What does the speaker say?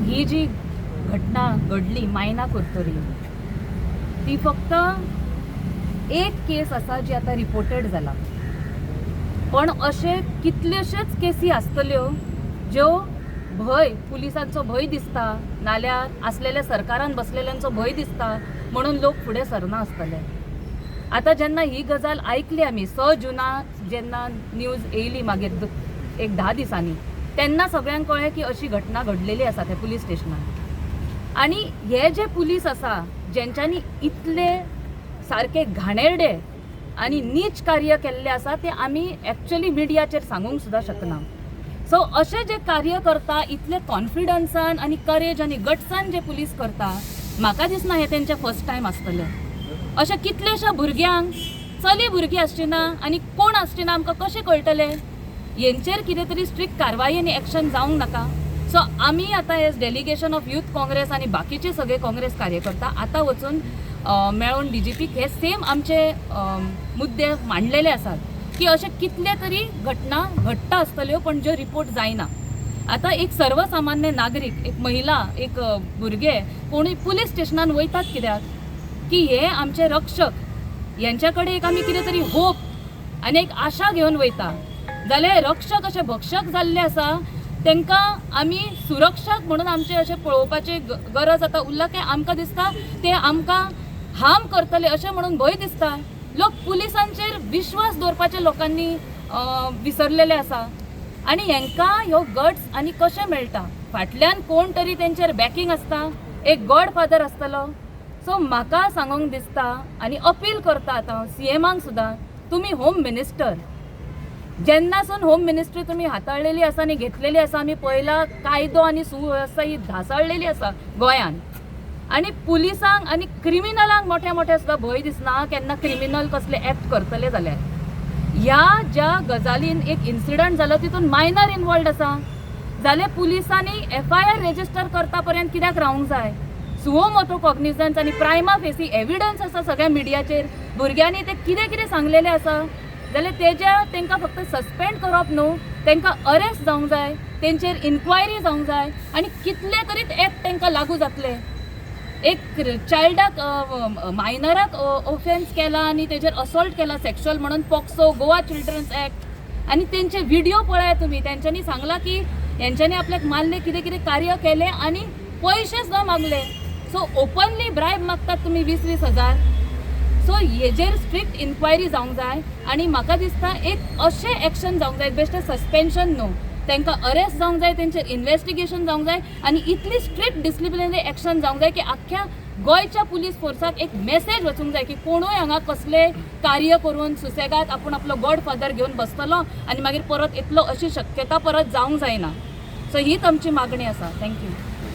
ही जी घटना घडली मायना कुरतरी ती फक्त एक केस असा जी आता रिपोर्टेड जाला, पण असे कितलेशेच केसी आसतल्यो ज्यो भय पुलिसांचो भय दिसता नाल्यार आसलेल्या सरकारान बसलेल्यांचो भय दिसता म्हणून लोक फुडें सरना आसतले. आता जेन्ना ही गजाल आयकली आमी 6 जुनाक जेन्ना न्यूज येयली मागीर एक 10 दिसांनी, तेन्ना सगळ्यांक कळ्ळें की अशी घटना घडलेली आसा त्या पुलीस स्टेशनार. आनी हे जे पुलीस आसा जेंच्यांनी इतले सारके घाणेरडे आनी नीच कार्य केल्ले आसा ते आमी एक्चुअली मिडियाचेर सांगूंक सुद्दां शकना. सो अशें जे कार्य करता इतले कॉन्फिडन्सान आनी करेज आनी गट्सान जे पुलीस करता, म्हाका दिसना हे तेंचे फर्स्ट टायम आसतले. अशें कितलेशा भुरग्यांक चली भुरगीं आसची ना आनी कोण आसची ना आमकां कशें कळटलें? हेंचेर कितें तरी स्ट्रिक्ट कारवाई आनी एक्शन जावंक नाका. सो आमी आतां as delegation of Youth Congress आनी बाकीचे सगळे काँग्रेस कार्यकर्ता आतां वचून मेळून DGPक हे सेम आमचे मुद्दे मांडलेले आसात की अशे कितले तरी घटना घडटा आसतल्यो पण ज्यो रिपोर्ट जायना. आता एक सर्वसामान्य नागरीक, एक महिला, एक भुरगे कोणी पुलीस स्टेशनान वयतात कित्याक की हे आमचे रक्षक, यांच्या कडेन एक आमी कितें तरी होप आनी एक आशा घेवन वयता. जाल्यार रक्षक अशे भक्षक जाल्ले आसा तांकां आमी सुरक्षक म्हणून आमचे अशें पळोवपाची गरज आतां उरला की आमकां दिसता ते आमकां हार्म करतले अशें म्हणून भंय दिसता. लोक पुलिसांचेर विश्वास दवरपाचे लोकांनी विसरलेले आसा आनी हेंकां ह्यो गट्स आनी कशें मेळटा? फाटल्यान कोण तरी तेंचेर बॅकींग आसता, एक गॉडफादर आसतलो. सो म्हाका सांगूंक दिसता आनी अपील करता आतां CMांक सुद्दां, तुमी होम मिनिस्टर, जेन्नासून होम मिनिस्ट्री तुमी हाताळलेली आसा आनी घेतलेली आसा, आमी पळयला कायदो आनी सुवेवस्था ही धासळलेली आसा गोंयान. आनी पुलिसांक आनी क्रिमिनलांक मोठ्या मोठ्या सुद्दां भंय दिसना केन्ना क्रिमिनल कसले एक्ट करतले जाल्यार. ह्या ज्या गजालीन एक इन्सिडंट जालो तितून मायनर इनवॉल्ड आसा जाल्यार पुलिसांनी FIR रेजिस्टर करता पर्यंत कित्याक रावंक जाय? सुओ मोटो कॉग्निझन्स आनी प्रायमा फेसी एविडन्स आसा सगळ्या मिडियाचेर. भुरग्यांनी ते कितें कितें सांगलेलें आसा जाल्यार तांकां फक्त सस्पेंड करप न्हू, तांकां अरेस्ट जावंक जाय, तेंचेर इन्क्वायरी जावंक जाय आनी कितले तरी एक्ट तांकां लागू जातले. एक चायल्डाक मायनराक ऑफेन्स केला आनी तेजेर असॉल्ट केला सेक्शुअल म्हणून पॉक्सो, गोवा चिल्ड्रन्स एक्ट आनी तेंचे व्हिडिओ पळया तुमी. तेंच्यांनी सांगला की हेंच्यांनी आपल्याक मारले, कितें कितें कार्य केले आनी पयशे सुद्दां मागले. सो ओपनली ब्रायब मागतात तुमी 20-20 हजार. सो हेजेर स्ट्रिक्ट इन्क्वायरी जावंक जाय आनी म्हाका दिसता एक अशें एक्शन जावंक जाय, बेश्टें सस्पेन्शन न्हू, तांकां अरेस्ट जावंक जाय, तेंचेर इन्व्हेस्टिगेशन जावंक जाय आनी इतली स्ट्रिक्ट डिसिप्लिनरी एक्शन जावंक जाय की आख्ख्या गोंयच्या पुलीस फोर्साक एक मेसेज वचूंक जाय की कोणूय हांगा कसले कार्य करून सुसेगाद आपूण आपलो गॉडफादर घेवन बसतलो आनी मागीर परत येतलो अशी शक्यता परत जावंक जायना. सो हीच आमची मागणी आसा. थँक्यू.